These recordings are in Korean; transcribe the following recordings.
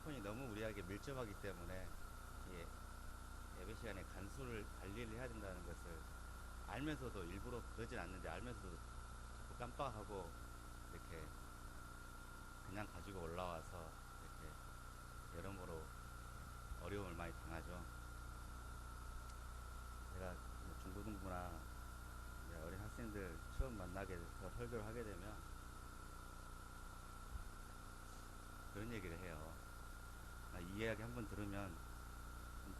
핸드폰이 너무 우리에게 밀접하기 때문에 이 예배 시간에 관리를 해야 된다는 것을 알면서도 일부러 그러진 않는데 알면서도 자꾸 깜빡하고 이렇게 그냥 가지고 올라와서 이렇게 여러모로 어려움을 많이 당하죠. 제가 중고등부나 어린 학생들 처음 만나게 돼서 설교를 하게 되면 그런 얘기를 해요. 이 이야기 한번 들으면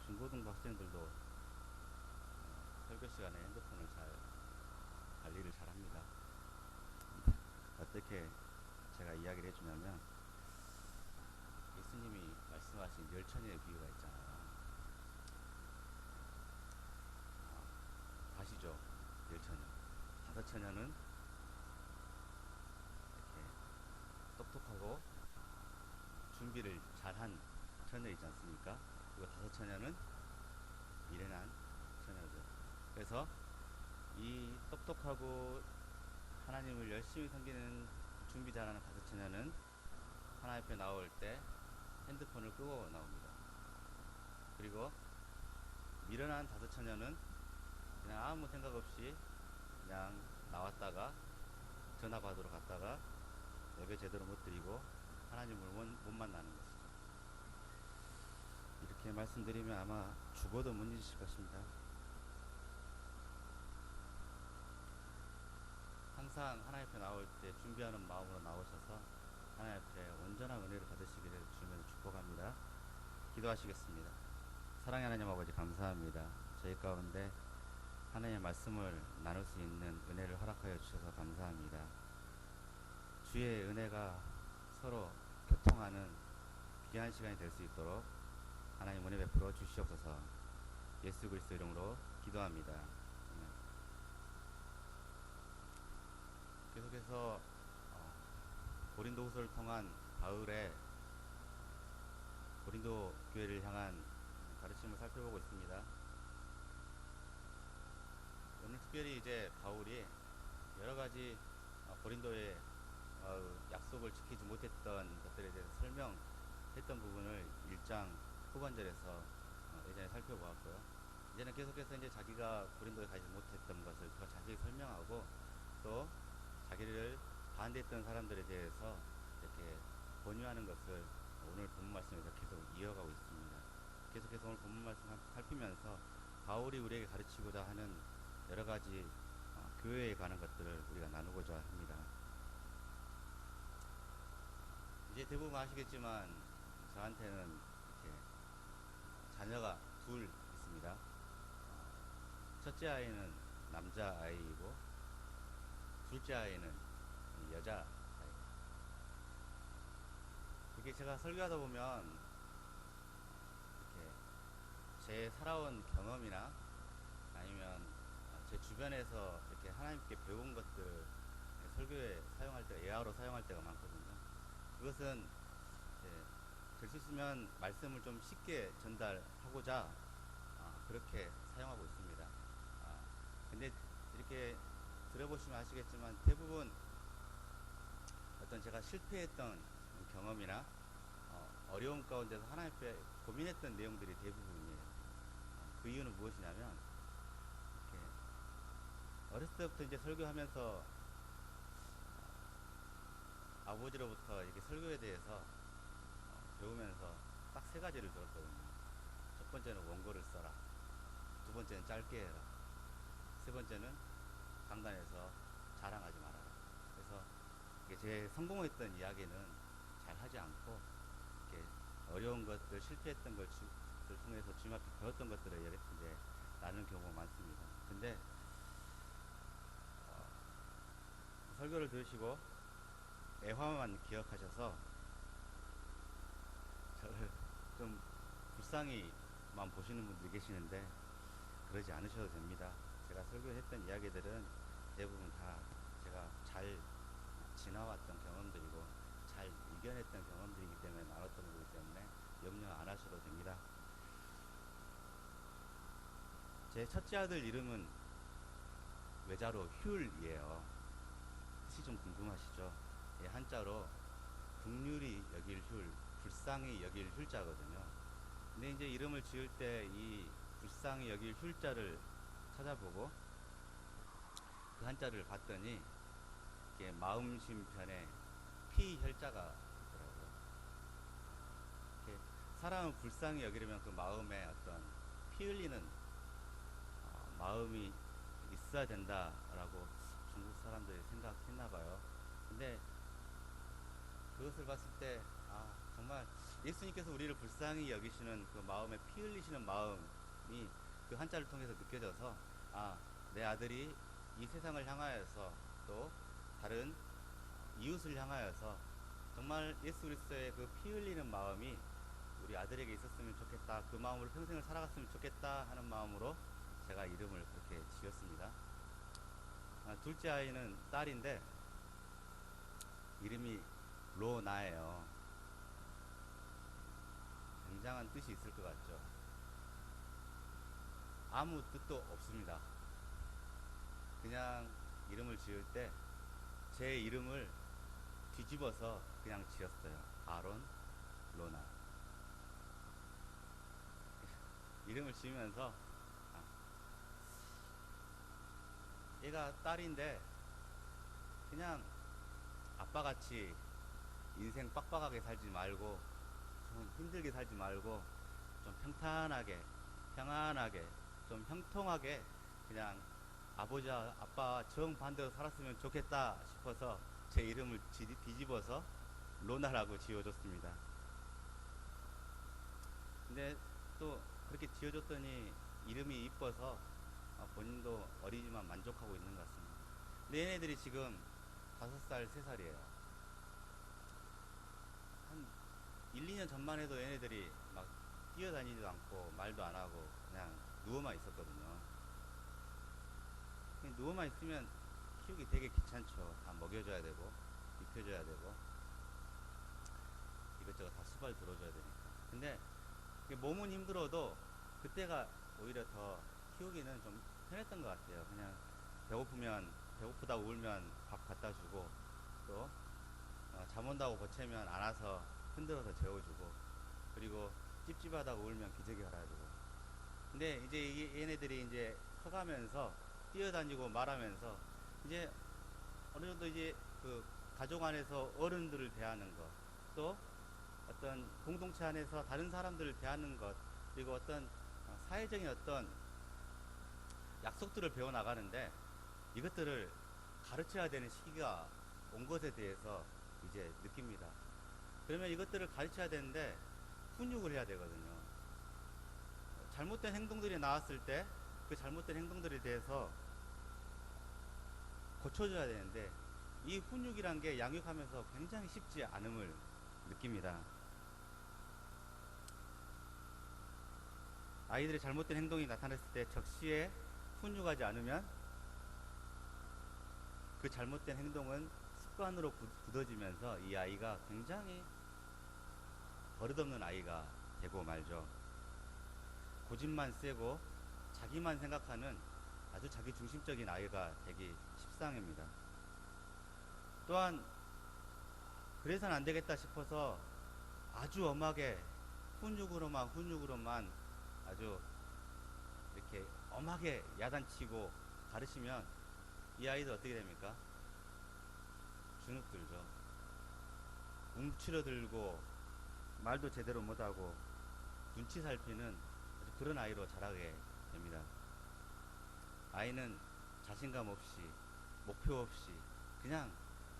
중고등부 학생들도 설교 시간에 핸드폰을 잘 관리를 잘 합니다. 어떻게 제가 이야기를 해주냐면 예수님이 말씀하신 열처녀의 비유가 있잖아요. 다시죠. 열처녀. 다섯 처녀는 이렇게 똑똑하고 준비를 잘한 처녀이지 않습니까? 그리고 다섯 처녀는 미련한 처녀죠. 그래서 이 똑똑하고 하나님을 열심히 섬기는 준비 잘하는 다섯 처녀는 하나님 앞에 나올 때 핸드폰을 끄고 나옵니다. 그리고 미련한 다섯 처녀는 그냥 아무 생각 없이 그냥 나왔다가 전화 받으러 갔다가 예배 제대로 못 드리고 하나님을 못 만나는 것이죠. 이렇게 말씀드리면 아마 죽어도 못 잊으실 것입니다. 항상 하나님 앞에 나올 때 준비하는 마음으로 나오셔서 하나님 앞에 온전한 은혜를 받으시기를 주님으로 축복합니다. 기도하시겠습니다. 사랑의 하나님 아버지 감사합니다. 저희 가운데 하나님의 말씀을 나눌 수 있는 은혜를 허락하여 주셔서 감사합니다. 주의 은혜가 서로 교통하는 귀한 시간이 될 수 있도록 하나님 은혜 베풀어 주시옵소서. 예수 그리스도 이름으로 기도합니다. 계속해서 고린도후서를 통한 바울의 고린도 교회를 향한 가르침을 살펴보고 있습니다. 오늘 특별히 이제 바울이 여러 가지 고린도의 약속을 지키지 못했던 것들에 대해서 설명했던 부분을 1장 후반절에서 예전에 살펴보았고요. 이제는 계속해서 이제 자기가 고린도에 가지 못했던 것을 더 자세히 설명하고 또 자기를 반대했던 사람들에 대해서 이렇게 권유하는 것을 오늘 본문 말씀에서 계속 이어가고 있습니다. 계속해서 오늘 본문 말씀 살피면서 바울이 우리에게 가르치고자 하는 여러 가지 교회에 관한 것들을 우리가 나누고자 합니다. 이제 대부분 아시겠지만 저한테는 이렇게 자녀가 둘 있습니다. 첫째 아이는 남자 아이이고 둘째 아이는 여자 아이. 이게 제가 설교하다 보면 이렇게 제 살아온 경험이나 아니면 제 주변에서 이렇게 하나님께 배운 것들 설교에 사용할 때 예화로 사용할 때가 많거든요. 그것은 될 수 있으면 말씀을 좀 쉽게 전달하고자 그렇게 사용하고 있습니다. 근데 이렇게 들어보시면 아시겠지만 대부분 어떤 제가 실패했던 경험이나 어려움 가운데서 하나님 앞에 고민했던 내용들이 대부분이에요. 그 이유는 무엇이냐면 이렇게 어렸을 때부터 이제 설교하면서 아버지로부터 이렇게 설교에 대해서 배우면서 딱 세 가지를 들었거든요. 첫 번째는 원고를 써라. 두 번째는 짧게 해라. 세 번째는 강단에서 자랑하지 말아라. 그래서 이게 제 성공했던 이야기는 잘 하지 않고 이렇게 어려운 것들, 실패했던 것을 통해서 주님 앞에 배웠던 것들을 이제 나누는 경우가 많습니다. 근데 설교를 들으시고 애화만 기억하셔서 저를 좀 불쌍히만 보시는 분들이 계시는데 그러지 않으셔도 됩니다. 제가 설교했던 이야기들은 대부분 다 제가 잘 지나왔던 경험들이고 잘 이겨냈던 경험들이기 때문에 나눴던 거기 때문에 염려 안 하셔도 됩니다. 제 첫째 아들 이름은 외자로 휼이에요. 뜻이 좀 궁금하시죠? 예, 한자로 국률이 여길 휼, 불쌍히 여길 휼자거든요. 근데 이제 이름을 지을 때 이 불쌍히 여길 휼자를 찾아보고 그 한자를 봤더니 이게 마음심편에 피혈자가 있더라고요. 이렇게 사람을 불쌍히 여기려면 그 마음에 어떤 피 흘리는 마음이 있어야 된다라고 중국 사람들이 생각했나 봐요. 근데 그것을 봤을 때 정말 예수님께서 우리를 불쌍히 여기시는 그 마음에 피 흘리시는 마음이 그 한자를 통해서 느껴져서 내 아들이 이 세상을 향하여서 또 다른 이웃을 향하여서 정말 예수 그리스도의 그 피 흘리는 마음이 우리 아들에게 있었으면 좋겠다. 그 마음으로 평생을 살아갔으면 좋겠다 하는 마음으로 제가 이름을 그렇게 지었습니다. 둘째 아이는 딸인데 이름이 로나예요. 굉장한 뜻이 있을 것 같죠. 아무 뜻도 없습니다. 그냥 이름을 지을 때 제 이름을 뒤집어서 그냥 지었어요. 아론 로나. 이름을 지으면서 얘가 딸인데 그냥 아빠같이 인생 빡빡하게 살지 말고 좀 힘들게 살지 말고 좀 평탄하게 평안하게 좀 형통하게 그냥 아버지 아빠 정반대로 살았으면 좋겠다 싶어서 제 이름을 뒤집어서 로나라고 지어줬습니다. 근데 또 그렇게 지어줬더니 이름이 이뻐서 본인도 어리지만 만족하고 있는 것 같습니다. 근데 얘네들이 지금 5살, 3살이에요. 한 1, 2년 전만 해도 얘네들이 막 뛰어다니지도 않고 말도 안 하고 그냥 누워만 있었거든요. 누워만 있으면 키우기 되게 귀찮죠. 다 먹여줘야 되고 입혀줘야 되고 이것저것 다 수발 들어줘야 되니까. 근데 몸은 힘들어도 그때가 오히려 더 키우기는 좀 편했던 것 같아요. 그냥 배고프다고 울면 밥 갖다 주고 또 잠 온다고 보채면 안아서 흔들어서 재워주고 그리고 찝찝하다고 울면 기저귀 갈아주고. 근데 이제 얘네들이 이제 커가면서 뛰어다니고 말하면서 이제 어느 정도 이제 그 가족 안에서 어른들을 대하는 것, 또 어떤 공동체 안에서 다른 사람들을 대하는 것, 그리고 어떤 사회적인 어떤 약속들을 배워 나가는데 이것들을 가르쳐야 되는 시기가 온 것에 대해서 이제 느낍니다. 그러면 이것들을 가르쳐야 되는데 훈육을 해야 되거든요. 잘못된 행동들이 나왔을 때 그 잘못된 행동들에 대해서 고쳐줘야 되는데 이 훈육이란 게 양육하면서 굉장히 쉽지 않음을 느낍니다. 아이들의 잘못된 행동이 나타났을 때 적시에 훈육하지 않으면 그 잘못된 행동은 습관으로 굳어지면서 이 아이가 굉장히 버릇없는 아이가 되고 말죠. 고집만 세고 자기만 생각하는 아주 자기 중심적인 아이가 되기 십상입니다. 또한 그래서는 안 되겠다 싶어서 아주 엄하게 훈육으로만 아주 이렇게 엄하게 야단치고 가르치면 이 아이들 어떻게 됩니까? 주눅들죠. 움츠러들고 말도 제대로 못하고 눈치 살피는 아주 그런 아이로 자라게 됩니다. 아이는 자신감 없이 목표 없이 그냥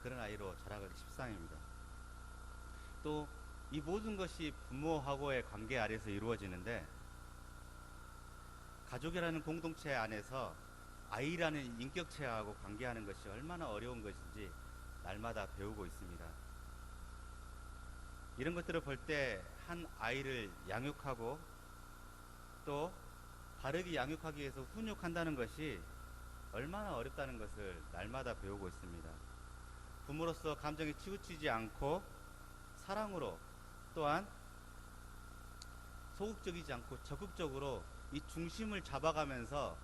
그런 아이로 자라가기 십상입니다. 또 이 모든 것이 부모하고의 관계 아래서 이루어지는데 가족이라는 공동체 안에서 아이라는 인격체하고 관계하는 것이 얼마나 어려운 것인지 날마다 배우고 있습니다. 이런 것들을 볼 때 한 아이를 양육하고 또 바르게 양육하기 위해서 훈육한다는 것이 얼마나 어렵다는 것을 날마다 배우고 있습니다. 부모로서 감정에 치우치지 않고 사랑으로 또한 소극적이지 않고 적극적으로 이 중심을 잡아가면서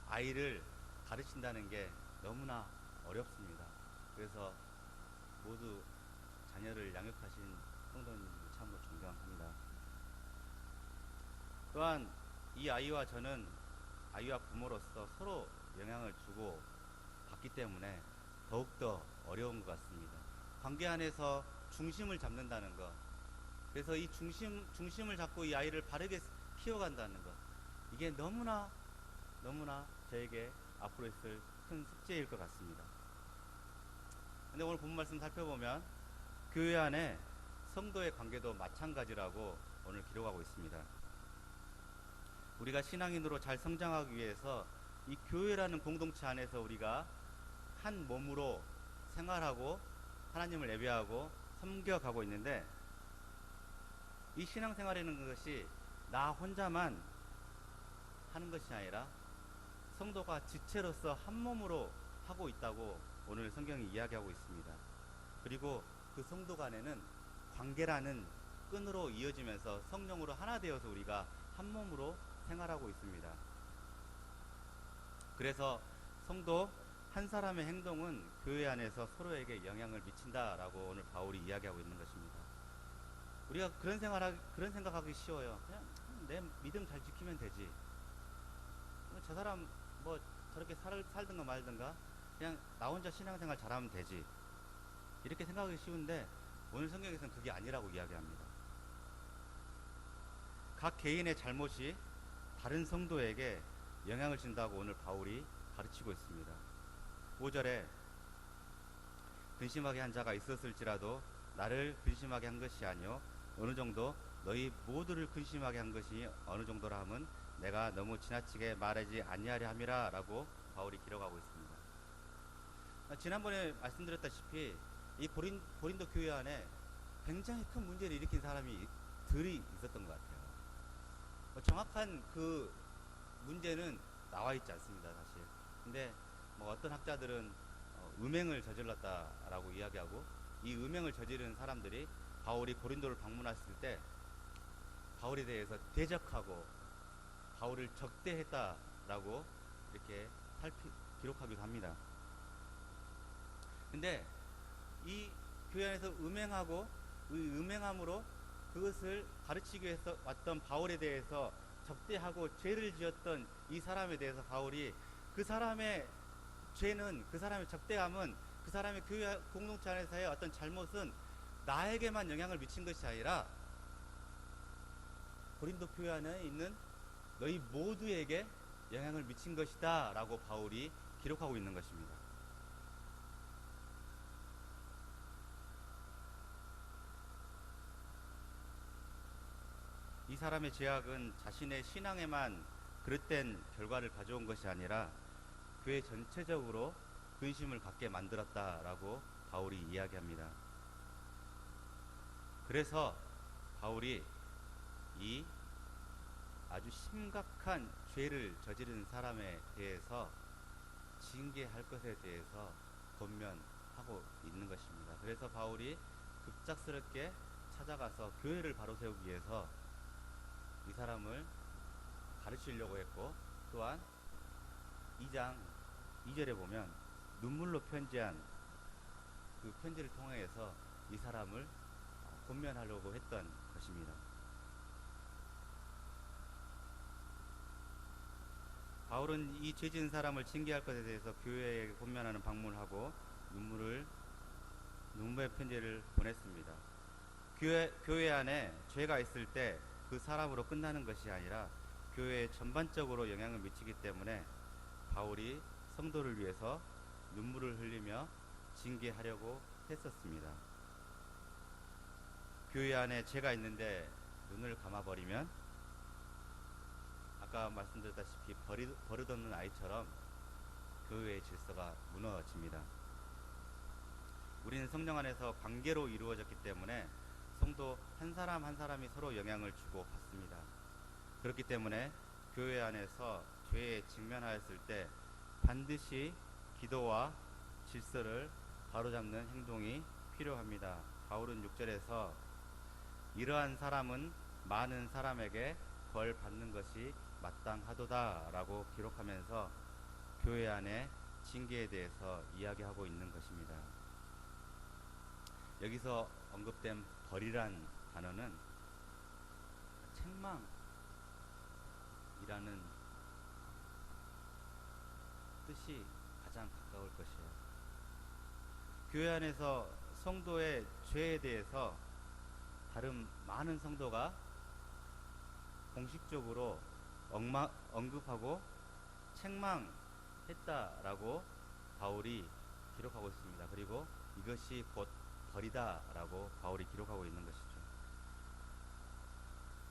아이를 가르친다는 게 너무나 어렵습니다. 그래서 모두 자녀를 양육하신 성도님을 참으로 존경합니다. 또한 이 아이와 저는 아이와 부모로서 서로 영향을 주고 받기 때문에 더욱더 어려운 것 같습니다. 관계 안에서 중심을 잡는다는 것, 그래서 이 중심을 잡고 이 아이를 바르게 키워간다는 것, 이게 너무나 저에게 앞으로 있을 큰 숙제일 것 같습니다. 근데 오늘 본 말씀 살펴보면 교회 안에 성도의 관계도 마찬가지라고 오늘 기록하고 있습니다. 우리가 신앙인으로 잘 성장하기 위해서 이 교회라는 공동체 안에서 우리가 한 몸으로 생활하고 하나님을 예배하고 섬겨가고 있는데, 이 신앙생활이라는 것이 나 혼자만 하는 것이 아니라 성도가 지체로서 한 몸으로 하고 있다고 오늘 성경이 이야기하고 있습니다. 그리고 그 성도 간에는 관계라는 끈으로 이어지면서 성령으로 하나 되어서 우리가 한 몸으로 생활하고 있습니다. 그래서 성도 한 사람의 행동은 교회 안에서 서로에게 영향을 미친다라고 오늘 바울이 이야기하고 있는 것입니다. 우리가 그런 생각하기 쉬워요. 그냥 내 믿음 잘 지키면 되지. 저 사람 뭐 저렇게 살든가 말든가 그냥 나 혼자 신앙생활 잘하면 되지. 이렇게 생각하기 쉬운데 오늘 성경에서는 그게 아니라고 이야기합니다. 각 개인의 잘못이 다른 성도에게 영향을 준다고 오늘 바울이 가르치고 있습니다. 5절에 근심하게 한 자가 있었을지라도 나를 근심하게 한 것이 아니요 어느 정도 너희 모두를 근심하게 한 것이 어느 정도라 함은 내가 너무 지나치게 말하지 아니하려 함이라 라고 바울이 기록하고 있습니다. 지난번에 말씀드렸다시피 이 고린도 교회 안에 굉장히 큰 문제를 일으킨 사람이 들이 있었던 것 같아요. 정확한 그 문제는 나와 있지 않습니다, 사실. 근데 어떤 학자들은 음행을 저질렀다라고 이야기하고, 이 음행을 저지른 사람들이 바울이 고린도를 방문했을 때 바울에 대해서 대적하고 바울을 적대했다라고 이렇게 기록하기도 합니다. 근데 이 교회 안에서 음행하고 이 음행함으로 그것을 가르치기 위해서 왔던 바울에 대해서 적대하고 죄를 지었던 이 사람에 대해서 바울이 그 사람의 죄는, 그 사람의 적대함은, 그 사람의 교회 공동체 안에서의 어떤 잘못은 나에게만 영향을 미친 것이 아니라 고린도 교회 안에 있는 너희 모두에게 영향을 미친 것이다 라고 바울이 기록하고 있는 것입니다. 이 사람의 죄악은 자신의 신앙에만 그릇된 결과를 가져온 것이 아니라 교회 전체적으로 근심을 갖게 만들었다라고 바울이 이야기합니다. 그래서 바울이 이 아주 심각한 죄를 저지른 사람에 대해서 징계할 것에 대해서 권면하고 있는 것입니다. 그래서 바울이 급작스럽게 찾아가서 교회를 바로 세우기 위해서 이 사람을 가르치려고 했고, 또한 2장 2절에 보면 눈물로 편지한 그 편지를 통해서 이 사람을 권면하려고 했던 것입니다. 바울은 이 죄진 사람을 징계할 것에 대해서 교회에 권면하는 방문을 하고 눈물의 편지를 보냈습니다. 교회 안에 죄가 있을 때 그 사람으로 끝나는 것이 아니라 교회에 전반적으로 영향을 미치기 때문에 바울이 성도를 위해서 눈물을 흘리며 징계하려고 했었습니다. 교회 안에 죄가 있는데 눈을 감아버리면 아까 말씀드렸다시피 버릇없는 아이처럼 교회의 질서가 무너집니다. 우리는 성령 안에서 관계로 이루어졌기 때문에 성도 한 사람 한 사람이 서로 영향을 주고 받습니다. 그렇기 때문에 교회 안에서 죄에 직면하였을 때 반드시 기도와 질서를 바로잡는 행동이 필요합니다. 바울은 6절에서 이러한 사람은 많은 사람에게 벌 받는 것이 마땅하도다 라고 기록하면서 교회 안에 징계에 대해서 이야기하고 있는 것입니다. 여기서 언급된 벌이란 단어는 책망이라는 뜻이 가장 가까울 것이에요. 교회 안에서 성도의 죄에 대해서 다른 많은 성도가 공식적으로 언급하고 책망했다라고 바울이 기록하고 있습니다. 그리고 이것이 곧 벌이다라고 바울이 기록하고 있는 것이죠.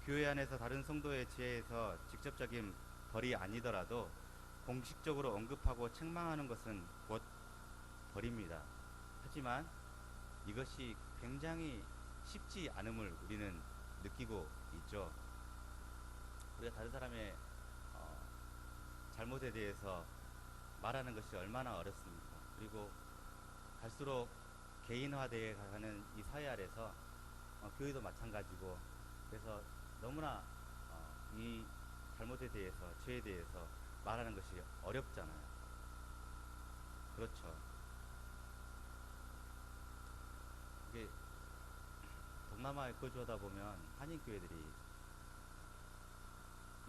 교회 안에서 다른 성도의 죄에서 직접적인 벌이 아니더라도 공식적으로 언급하고 책망하는 것은 곧 벌입니다. 하지만 이것이 굉장히 쉽지 않음을 우리는 느끼고 있죠. 우리가 다른 사람의 잘못에 대해서 말하는 것이 얼마나 어렵습니까? 그리고 갈수록 개인화되어 가는 이 사회 아래서 교회도 마찬가지고, 그래서 너무나 이 잘못에 대해서, 죄에 대해서 말하는 것이 어렵잖아요. 그렇죠. 이게 동남아에 거주하다 보면 한인교회들이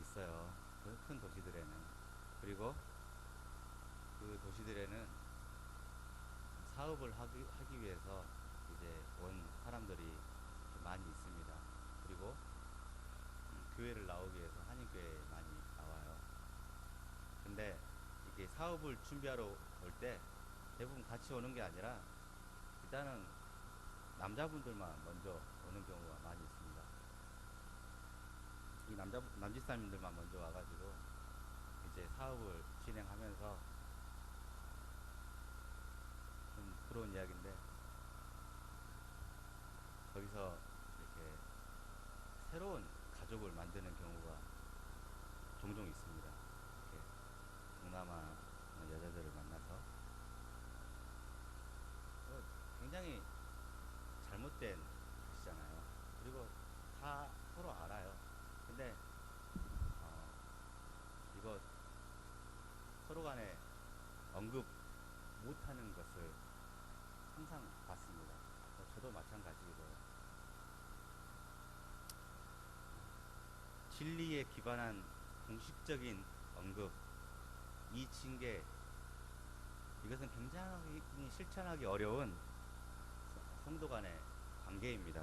있어요. 그 큰 도시들에는. 그리고 그 도시들에는 사업을 하기 위해서 이제 온 사람들이 많이 있습니다. 그리고 교회를 나오기 위해서 한인교회에 많이 나와요. 근데 이게 사업을 준비하러 올 때 대부분 같이 오는 게 아니라 일단은 남자분들만 먼저 오는 경우가 많이 있습니다. 이 남집사님들만 먼저 와가지고 이제 사업을 진행하면서, 좀 부러운 이야기인데, 거기서 이렇게 새로운 가족을 만드는 경우가 종종 있습니다. 이렇게 동남아 여자들을 만나서 굉장히 잘못된 것이잖아요. 그리고 다 서로 알아요. 근데 이거 서로 간에 언급 못하는 것을 항상 봤습니다. 저도 마찬가지고, 진리에 기반한 공식적인 언급, 이 징계, 이것은 굉장히 실천하기 어려운 성도 간의 관계입니다.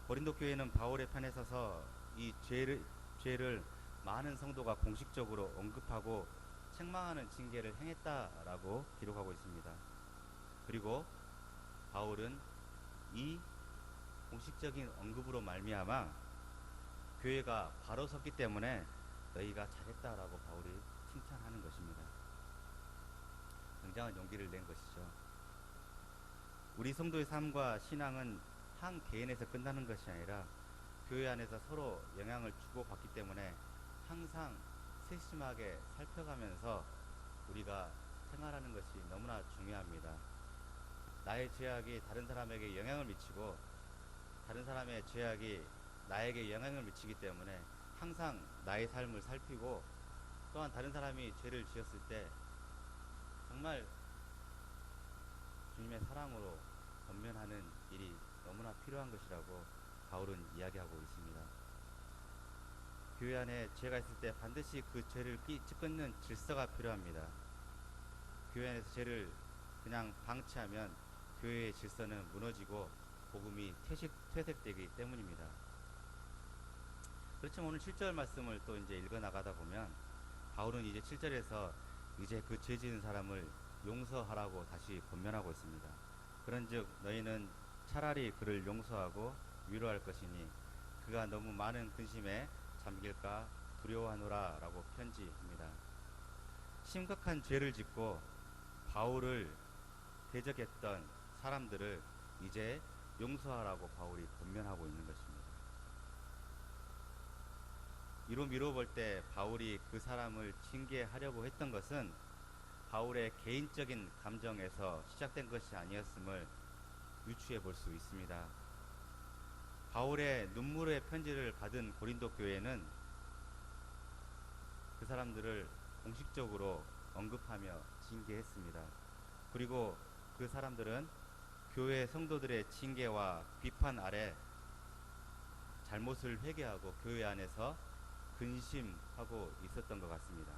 고린도 교회는 바울의 편에 서서 이 죄를 많은 성도가 공식적으로 언급하고 책망하는 징계를 행했다라고 기록하고 있습니다. 그리고 바울은 이 공식적인 언급으로 말미암아 교회가 바로 섰기 때문에 너희가 잘했다라고 바울이 칭찬하는 것입니다. 굉장한 용기를 낸 것이죠. 우리 성도의 삶과 신앙은 한 개인에서 끝나는 것이 아니라 교회 안에서 서로 영향을 주고받기 때문에 항상 세심하게 살펴가면서 우리가 생활하는 것이 너무나 중요합니다. 나의 죄악이 다른 사람에게 영향을 미치고 다른 사람의 죄악이 나에게 영향을 미치기 때문에 항상 나의 삶을 살피고, 또한 다른 사람이 죄를 지었을 때 정말 주님의 사랑으로 권면하는 일이 너무나 필요한 것이라고 바울은 이야기하고 있습니다. 교회 안에 죄가 있을 때 반드시 그 죄를 끊는 질서가 필요합니다. 교회 안에서 죄를 그냥 방치하면 교회의 질서는 무너지고 복음이 퇴색되기 때문입니다. 그렇지만 오늘 7절 말씀을 또 이제 읽어 나가다 보면 바울은 이제 7절에서 이제 그 죄 지은 사람을 용서하라고 다시 권면하고 있습니다. 그런즉 너희는 차라리 그를 용서하고 위로할 것이니 그가 너무 많은 근심에 잠길까 두려워하노라 라고 편지합니다. 심각한 죄를 짓고 바울을 대적했던 사람들을 이제 용서하라고 바울이 권면하고 있는 것입니다. 이로 미뤄볼 때 바울이 그 사람을 징계하려고 했던 것은 바울의 개인적인 감정에서 시작된 것이 아니었음을 유추해 볼 수 있습니다. 바울의 눈물의 편지를 받은 고린도 교회는 그 사람들을 공식적으로 언급하며 징계했습니다. 그리고 그 사람들은 교회 성도들의 징계와 비판 아래 잘못을 회개하고 교회 안에서 근심하고 있었던 것 같습니다.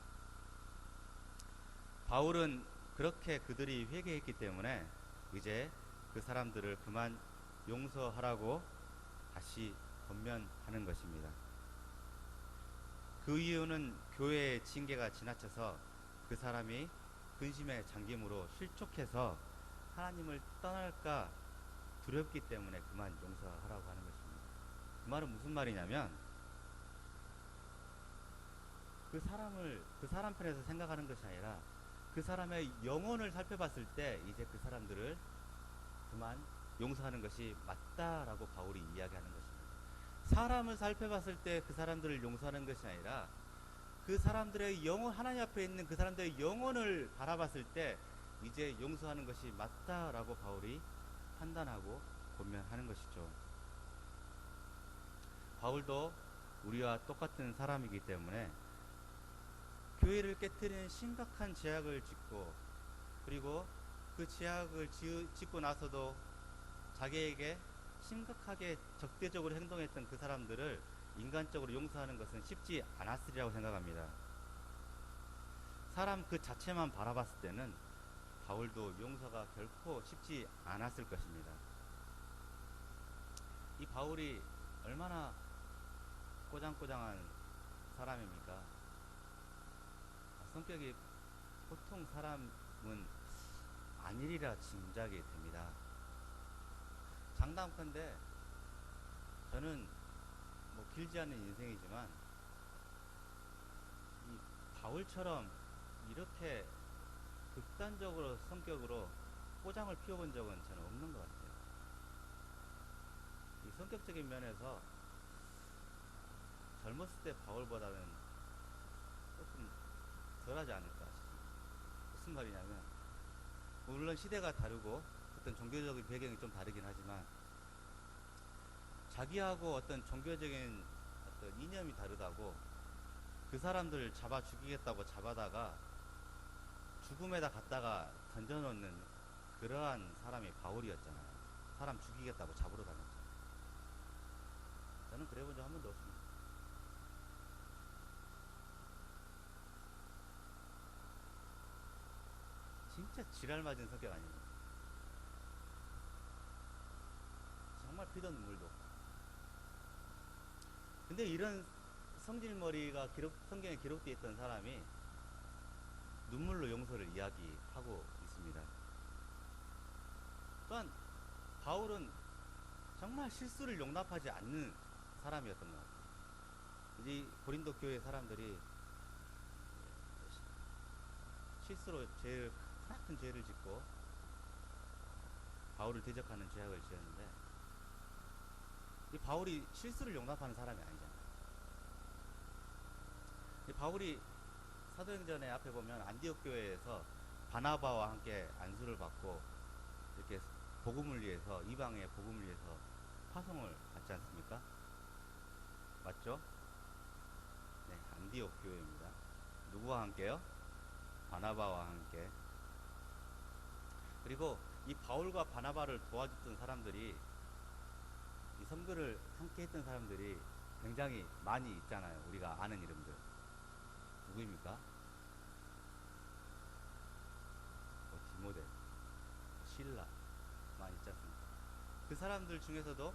바울은 그렇게 그들이 회개했기 때문에 이제 그 사람들을 그만 용서하라고 다시 권면하는 것입니다. 그 이유는 교회의 징계가 지나쳐서 그 사람이 근심에 잠김으로 실족해서 하나님을 떠날까 두렵기 때문에 그만 용서하라고 하는 것입니다. 그 말은 무슨 말이냐면 그 사람 편에서 생각하는 것이 아니라 그 사람의 영혼을 살펴봤을 때 이제 그 사람들을 그만 용서하는 것이 맞다라고 바울이 이야기하는 것입니다. 사람을 살펴봤을 때 그 사람들을 용서하는 것이 아니라 그 사람들의 영혼, 하나님 앞에 있는 그 사람들의 영혼을 바라봤을 때 이제 용서하는 것이 맞다라고 바울이 판단하고 권면하는 것이죠. 바울도 우리와 똑같은 사람이기 때문에 교회를 깨뜨리는 심각한 죄악을 짓고 그리고 그 죄악을 짓고 나서도 자기에게 심각하게 적대적으로 행동했던 그 사람들을 인간적으로 용서하는 것은 쉽지 않았으리라고 생각합니다. 사람 그 자체만 바라봤을 때는 바울도 용서가 결코 쉽지 않았을 것입니다. 이 바울이 얼마나 꼬장꼬장한 사람입니까? 성격이 보통 사람은 아니리라 짐작이 됩니다. 장담컨대 저는 뭐 길지 않은 인생이지만 이 바울처럼 이렇게 극단적으로 성격으로 꼬장을 피워본 적은 저는 없는 것 같아요. 이 성격적인 면에서 젊었을 때 바울보다는 조금 덜하지 않을까 싶습니다. 무슨 말이냐면 물론 시대가 다르고 어떤 종교적인 배경이 좀 다르긴 하지만 자기하고 어떤 종교적인 어떤 이념이 다르다고 그 사람들을 잡아 죽이겠다고 잡아다가 죽음에다 갖다가 던져놓는 그러한 사람이 바울이었잖아요. 사람 죽이겠다고 잡으러 다녔죠. 저는 그래 본 적 한 번도 없습니다. 진짜 지랄 맞은 성격 아닙니까? 정말 피도 눈물도. 근데 이런 성질머리가 성경에 기록되어 있던 사람이 눈물로 용서를 이야기하고 있습니다. 또한 바울은 정말 실수를 용납하지 않는 사람이었던 것 같아요. 이제 고린도 교회 사람들이 실수로 제일 크나큰 죄를 짓고 바울을 대적하는 죄악을 지었는데 이 바울이 실수를 용납하는 사람이 아니잖아요. 이 바울이 사도행전에 앞에 보면 안디옥 교회에서 바나바와 함께 안수를 받고 이렇게 복음을 위해서 이방의 복음을 위해서 파송을 받지 않습니까? 맞죠? 네, 안디옥 교회입니다. 누구와 함께요? 바나바와 함께. 그리고 이 바울과 바나바를 도와줬던 사람들이 이 선교를 함께 했던 사람들이 굉장히 많이 있잖아요. 우리가 아는 이름들. 누구입니까? 디모데, 실라 많이 있지 않습니까? 그 사람들 중에서도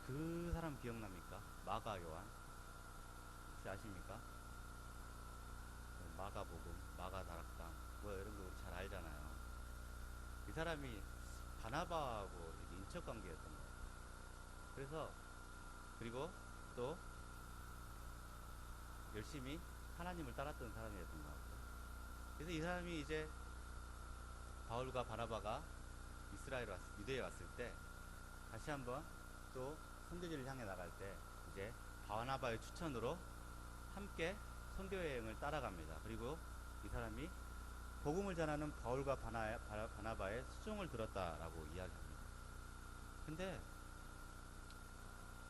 그 사람 기억납니까? 마가 요한 혹시 아십니까? 마가복음, 마가다락방 뭐 이런 거 우리 잘 알잖아요. 이 사람이 바나바하고 인척 관계였던 거예요. 그래서 그리고 또 열심히 하나님을 따랐던 사람이었던 것 같아요. 그래서 이 사람이 이제 바울과 바나바가 유대에 왔을 때 다시 한번 또 선교지를 향해 나갈 때 이제 바나바의 추천으로 함께 선교 여행을 따라갑니다. 그리고 이 사람이 복음을 전하는 바울과 바나바의 수종을 들었다라고 이야기합니다. 근데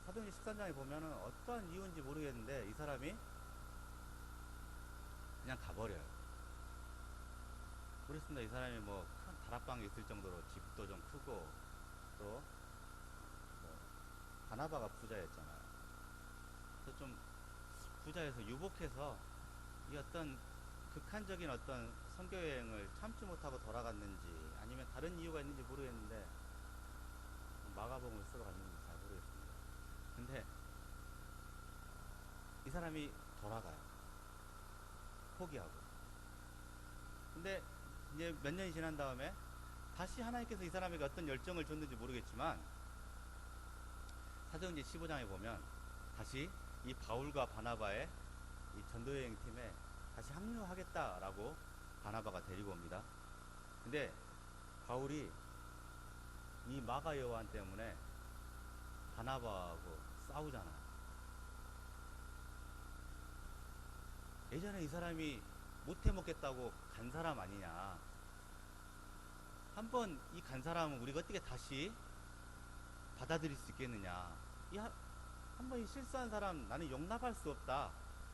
사도행전 13장에 보면은 어떠한 이유인지 모르겠는데 이 사람이 그냥 가버려요. 그렇습니다. 이 사람이 뭐 큰 다락방이 있을 정도로 집도 좀 크고 또 뭐 바나바가 부자였잖아요. 그래서 좀 부자에서 유복해서 이 어떤 극한적인 어떤 선교 여행을 참지 못하고 돌아갔는지 아니면 다른 이유가 있는지 모르겠는데 마가복음을 쓰러 갔는지 잘 모르겠습니다. 근데 이 사람이 돌아가요. 포기하고. 근데 이제 몇 년이 지난 다음에 다시 하나님께서 이 사람에게 어떤 열정을 줬는지 모르겠지만 사도행전 15장에 보면 다시 이 바울과 바나바의 이 전도여행 팀에 다시 합류하겠다라고 바나바가 데리고 옵니다. 근데 바울이 이 마가 여호완 때문에 바나바하고 싸우잖아요. 예전에 이 사람이 못해 먹겠다고 간 사람 아니냐. 한번 이 간 사람은 우리가 어떻게 다시 받아들일 수 있겠느냐. 한번 이 실수한 사람 나는 용납할 수 없다.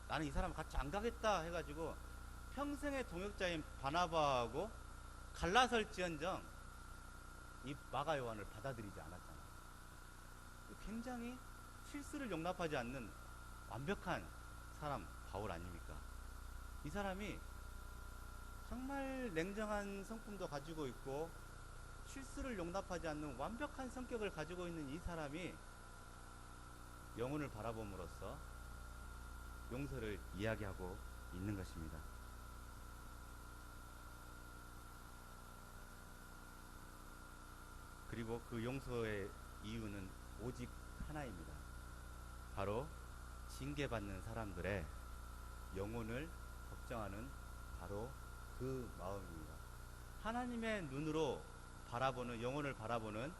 나는 이 사람 같이 안 가겠다 해가지고 평생의 동역자인 바나바하고 갈라설지언정 이 마가 요한을 받아들이지 않았잖아. 굉장히 실수를 용납하지 않는 완벽한 사람 바울 아닙니까? 이 사람이 정말 냉정한 성품도 가지고 있고 실수를 용납하지 않는 완벽한 성격을 가지고 있는 이 사람이 영혼을 바라봄으로써 용서를 이야기하고 있는 것입니다. 그리고 그 용서의 이유는 오직 하나입니다. 바로 징계받는 사람들의 영혼을 걱정하는 바로 그 마음입니다. 하나님의 눈으로 바라보는 영혼을 바라보는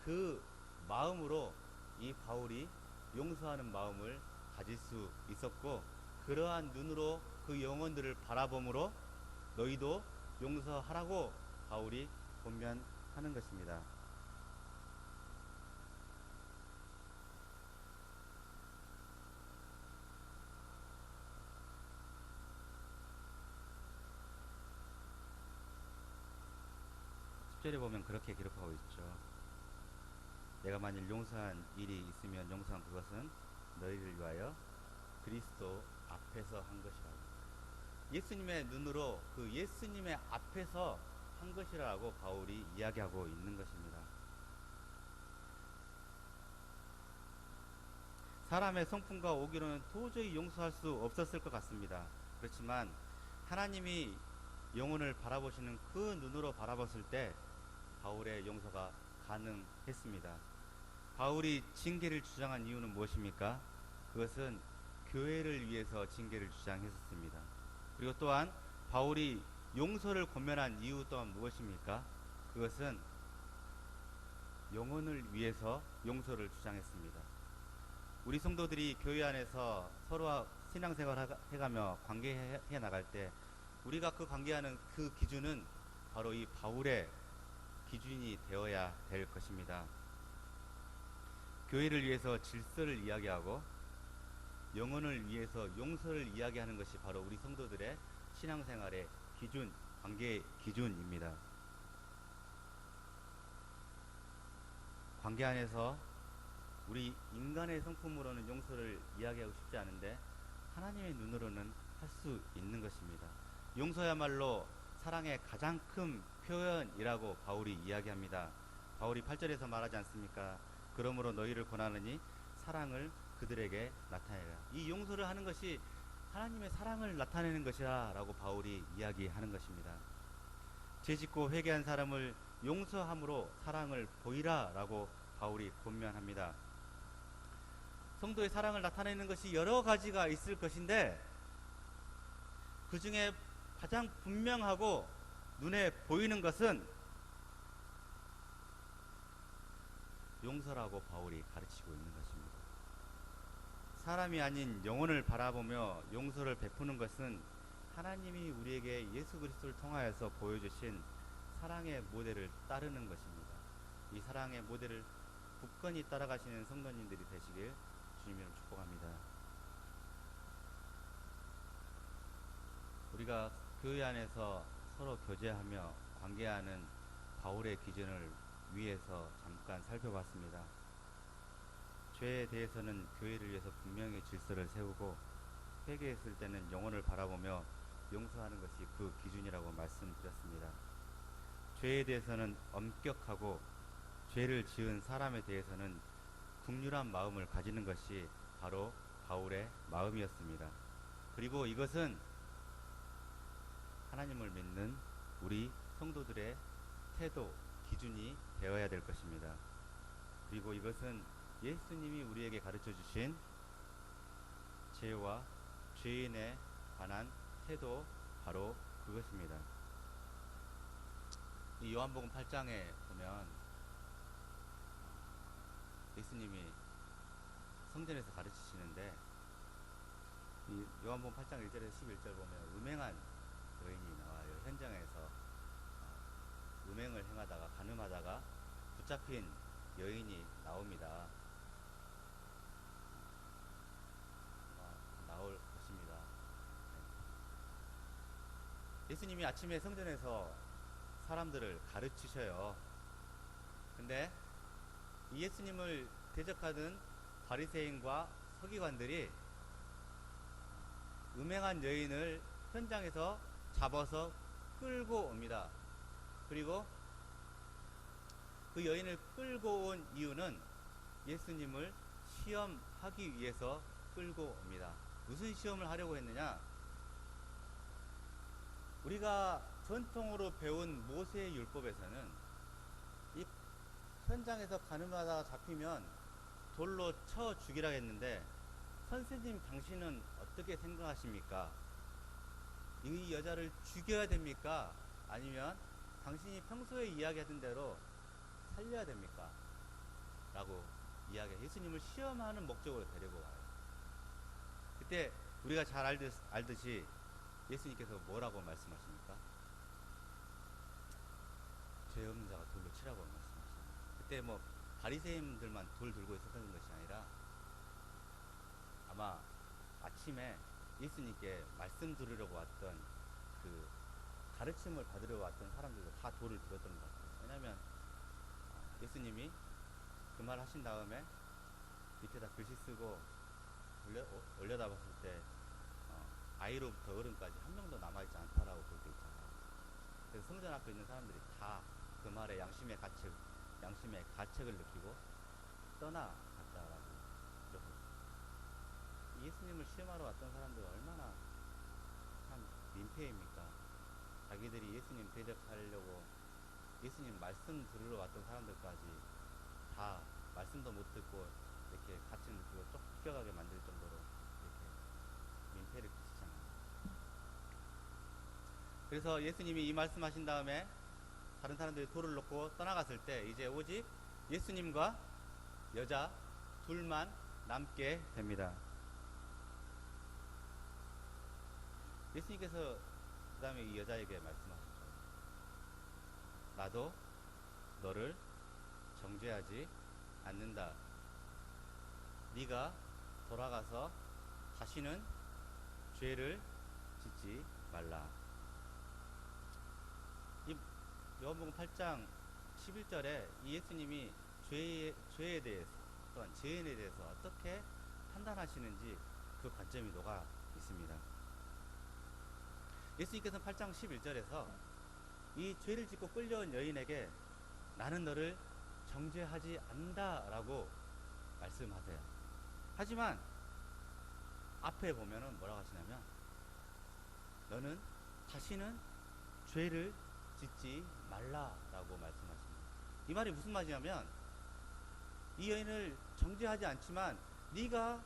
그 마음으로 이 바울이 용서하는 마음을 가질 수 있었고 그러한 눈으로 그 영혼들을 바라봄으로 너희도 용서하라고 바울이 권면하는 것입니다. 십절에 보면 그렇게 기록하고 있죠. 내가 만일 용서한 일이 있으면 용서한 그것은 너희를 위하여 그리스도 앞에서 한 것이라고. 예수님의 눈으로 그 예수님의 앞에서 한 것이라고 바울이 이야기하고 있는 것입니다. 사람의 성품과 오기로는 도저히 용서할 수 없었을 것 같습니다. 그렇지만 하나님이 영혼을 바라보시는 그 눈으로 바라봤을 때 바울의 용서가 가능했습니다. 바울이 징계를 주장한 이유는 무엇입니까? 그것은 교회를 위해서 징계를 주장했었습니다. 그리고 또한 바울이 용서를 권면한 이유 또한 무엇입니까? 그것은 영혼을 위해서 용서를 주장했습니다. 우리 성도들이 교회 안에서 서로와 신앙생활 해가며 관계해 나갈 때 우리가 그 관계하는 그 기준은 바로 이 바울의 기준이 되어야 될 것입니다. 교회를 위해서 질서를 이야기하고 영혼을 위해서 용서를 이야기하는 것이 바로 우리 성도들의 신앙생활의 기준, 관계의 기준입니다. 관계 안에서 우리 인간의 성품으로는 용서를 이야기하고 싶지 않은데 하나님의 눈으로는 할 수 있는 것입니다. 용서야말로 사랑의 가장 큰 표현이라고 바울이 이야기합니다. 바울이 8절에서 말하지 않습니까? 그러므로 너희를 권하느니 사랑을 그들에게 나타내라. 이 용서를 하는 것이 하나님의 사랑을 나타내는 것이라 라고 바울이 이야기하는 것입니다. 죄짓고 회개한 사람을 용서함으로 사랑을 보이라 라고 바울이 권면합니다. 성도의 사랑을 나타내는 것이 여러 가지가 있을 것인데 그 중에 가장 분명하고 눈에 보이는 것은 용서라고 바울이 가르치고 있는 것입니다. 사람이 아닌 영혼을 바라보며 용서를 베푸는 것은 하나님이 우리에게 예수 그리스도를 통하여서 보여주신 사랑의 모델을 따르는 것입니다. 이 사랑의 모델을 굳건히 따라가시는 성도님들이 되시길 주님으로 축복합니다. 우리가 교회 안에서 서로 교제하며 관계하는 바울의 기준을 위해서 잠깐 살펴봤습니다. 죄에 대해서는 교회를 위해서 분명히 질서를 세우고 회개했을 때는 영혼을 바라보며 용서하는 것이 그 기준이라고 말씀드렸습니다. 죄에 대해서는 엄격하고 죄를 지은 사람에 대해서는 긍휼한 마음을 가지는 것이 바로 바울의 마음이었습니다. 그리고 이것은 하나님을 믿는 우리 성도들의 태도, 기준이 되어야 될 것입니다. 그리고 이것은 예수님이 우리에게 가르쳐 주신 죄와 죄인에 관한 태도, 바로 그것입니다. 이 요한복음 8장에 보면 예수님이 성전에서 가르치시는데, 이 요한복음 8장 1절에서 11절 보면 음행한 여인이 나와요. 현장에서 음행을 행하다가 간음하다가 붙잡힌 여인이 나옵니다. 나올 것입니다. 예수님이 아침에 성전에서 사람들을 가르치셔요. 근데 이 예수님을 대적하던 바리새인과 서기관들이 음행한 여인을 현장에서 잡아서 끌고 옵니다. 그리고 그 여인을 끌고 온 이유는 예수님을 시험하기 위해서 끌고 옵니다. 무슨 시험을 하려고 했느냐? 우리가 전통으로 배운 모세의 율법에서는 이 현장에서 가늠하다가 잡히면 돌로 쳐 죽이라 했는데, 선생님 당신은 어떻게 생각하십니까? 이 여자를 죽여야 됩니까? 아니면 당신이 평소에 이야기하던 대로 살려야 됩니까? 라고 이야기해. 예수님을 시험하는 목적으로 데리고 와요. 그때 우리가 잘 알듯이 예수님께서 뭐라고 말씀하십니까? 죄 없는 자가 돌로 치라고 말씀하십니다. 그때 뭐 바리새인들만 돌 들고 있었던 것이 아니라 아마 아침에 예수님께 말씀 들으려고 왔던, 그 가르침을 받으러 왔던 사람들도 다 돌을 들었던 것 같아요. 왜냐하면 예수님이 그 말 하신 다음에 밑에다 글씨 쓰고 올려다 봤을 때 아이로부터 어른까지 한 명도 남아있지 않다라고 그렇게 있잖아요. 그래서 성전 앞에 있는 사람들이 다 그 말에 양심의 가책을 느끼고 떠나갔다라고 이렇게. 예수님을 시험하러 왔던 사람들 얼마나 참 민폐입니까? 자기들이 예수님 대적하려고 예수님 말씀 들으러 왔던 사람들까지 다 말씀도 못 듣고 이렇게 가책을 느끼고 쫓겨가게 만들 정도로 이렇게 민폐를 끼치잖아요. 그래서 예수님이 이 말씀하신 다음에 다른 사람들이 돌을 놓고 떠나갔을 때 이제 오직 예수님과 여자 둘만 남게 됩니다. 예수님께서 그 다음에 이 여자에게 말씀하셨죠. 나도 너를 정죄하지 않는다. 네가 돌아가서 다시는 죄를 짓지 말라. 이 요한복음 8장 11절에 이 예수님이 죄에 대해서, 또한 죄인에 대해서 어떻게 판단하시는지 그 관점이 녹아 있습니다. 예수님께서는 8장 11절에서 이 죄를 짓고 끌려온 여인에게 나는 너를 정죄하지 않는다라고 말씀하세요. 하지만 앞에 보면은 뭐라고 하시냐면 너는 다시는 죄를 짓지 말라라고 말씀하십니다. 이 말이 무슨 말이냐면 이 여인을 정죄하지 않지만 네가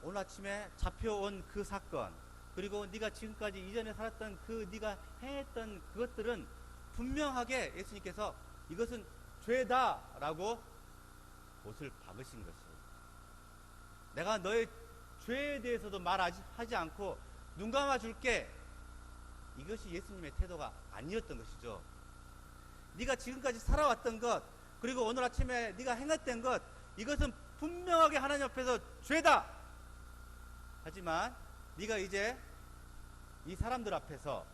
오늘 아침에 잡혀온 그 사건, 그리고 네가 지금까지 이전에 살았던 그 네가 행했던 그것들은 분명하게 예수님께서 이것은 죄다라고 못을 박으신 것이에요. 내가 너의 죄에 대해서도 말하지 않고 눈 감아줄게. 이것이 예수님의 태도가 아니었던 것이죠. 네가 지금까지 살아왔던 것, 그리고 오늘 아침에 네가 행했던 것, 이것은 분명하게 하나님 앞에서 죄다. 하지만 네가 이제 이 사람들 앞에서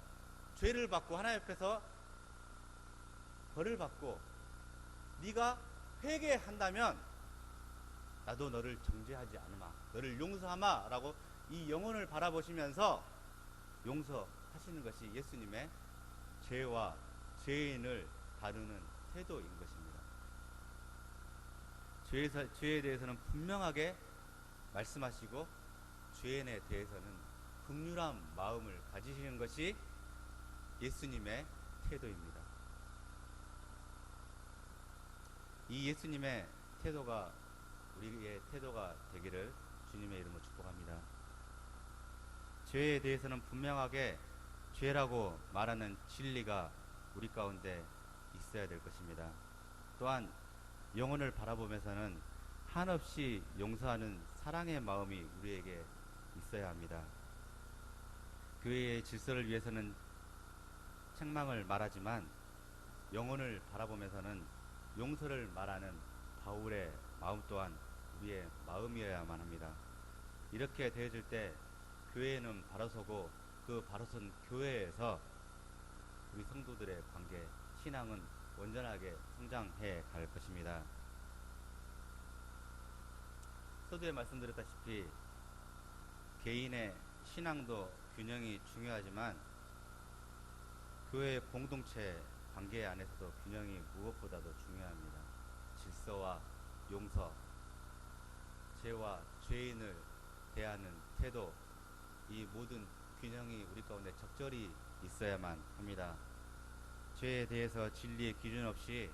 죄를 받고 하나님 앞에서 벌을 받고 네가 회개한다면 나도 너를 정죄하지 않으마, 너를 용서하마 라고 이 영혼을 바라보시면서 용서하시는 것이 예수님의 죄와 죄인을 다루는 태도인 것입니다. 죄에 대해서는 분명하게 말씀하시고 죄인에 대해서는 긍휼한 마음을 가지시는 것이 예수님의 태도입니다. 이 예수님의 태도가 우리의 태도가 되기를 주님의 이름으로 축복합니다. 죄에 대해서는 분명하게 죄라고 말하는 진리가 우리 가운데 있어야 될 것입니다. 또한 영혼을 바라보면서는 한없이 용서하는 사랑의 마음이 우리에게 있어야 합니다. 교회의 질서를 위해서는 책망을 말하지만 영혼을 바라보면서는 용서를 말하는 바울의 마음 또한 우리의 마음이어야만 합니다. 이렇게 되어질 때 교회는 바로서고 그 바로선 교회에서 우리 성도들의 관계, 신앙은 온전하게 성장해 갈 것입니다. 서두에 말씀드렸다시피 개인의 신앙도 균형이 중요하지만 교회 공동체 관계 안에서도 균형이 무엇보다도 중요합니다. 질서와 용서, 죄와 죄인을 대하는 태도, 이 모든 균형이 우리 가운데 적절히 있어야만 합니다. 죄에 대해서 진리의 기준 없이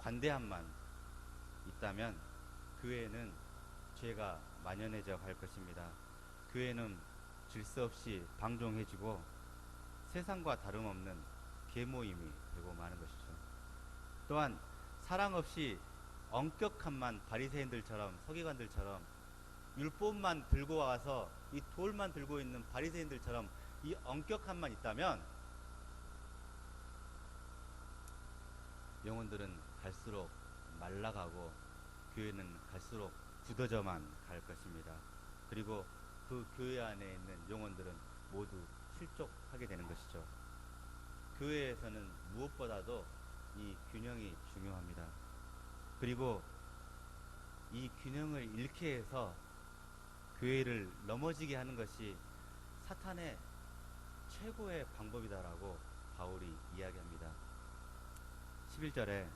관대함만 있다면 교회는 죄가 만연해져 갈 것입니다. 교회는 질서 없이 방종해지고 세상과 다름없는 계모임이 되고 마는 것이죠. 또한 사랑 없이 엄격함만 바리새인들처럼, 서기관들처럼 율법만 들고 와서 이 돌만 들고 있는 바리새인들처럼 이 엄격함만 있다면 영혼들은 갈수록 말라가고 교회는 갈수록 굳어져만 갈 것입니다. 그리고 그 교회 안에 있는 영혼들은 모두 실족하게 되는 것이죠. 교회에서는 무엇보다도 이 균형이 중요합니다. 그리고 이 균형을 잃게 해서 교회를 넘어지게 하는 것이 사탄의 최고의 방법이다라고 바울이 이야기합니다. 11절에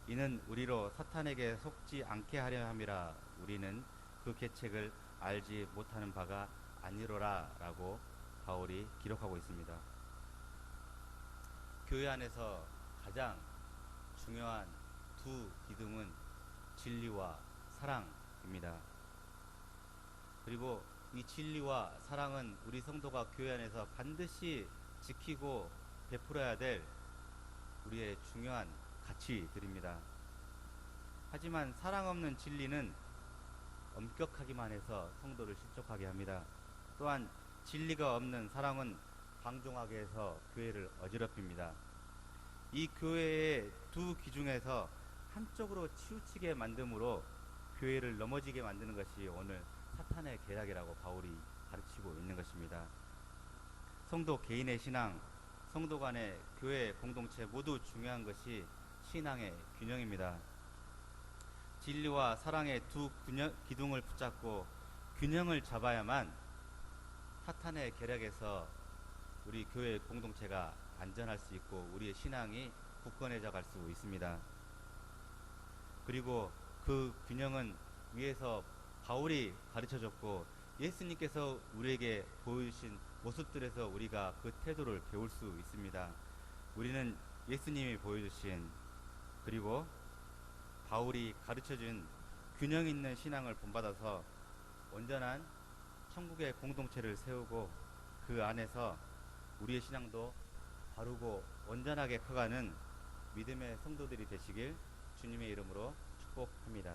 이는 우리로 사탄에게 속지 않게 하려 함이라 우리는 그 계책을 알지 못하는 바가 아니로라 라고 바울이 기록하고 있습니다. 교회 안에서 가장 중요한 두 기둥은 진리와 사랑입니다. 그리고 이 진리와 사랑은 우리 성도가 교회 안에서 반드시 지키고 베풀어야 될 우리의 중요한 가치들입니다. 하지만 사랑 없는 진리는 엄격하기만 해서 성도를 실족하게 합니다. 또한 진리가 없는 사랑은 방종하게 해서 교회를 어지럽힙니다. 이 교회의 두 기중에서 한쪽으로 치우치게 만듦으로 교회를 넘어지게 만드는 것이 오늘 사탄의 계략이라고 바울이 가르치고 있는 것입니다. 성도 개인의 신앙, 성도 간의 교회 공동체 모두 중요한 것이 신앙의 균형입니다. 진리와 사랑의 두 기둥을 붙잡고 균형을 잡아야만 사탄의 계략에서 우리 교회 공동체가 안전할 수 있고 우리의 신앙이 굳건해져 갈 수 있습니다. 그리고 그 균형은 위에서 바울이 가르쳐줬고 예수님께서 우리에게 보여주신 모습들에서 우리가 그 태도를 배울 수 있습니다. 우리는 예수님이 보여주신 그리고 바울이 가르쳐준 균형 있는 신앙을 본받아서 온전한 천국의 공동체를 세우고 그 안에서 우리의 신앙도 바르고 온전하게 커가는 믿음의 성도들이 되시길 주님의 이름으로 축복합니다.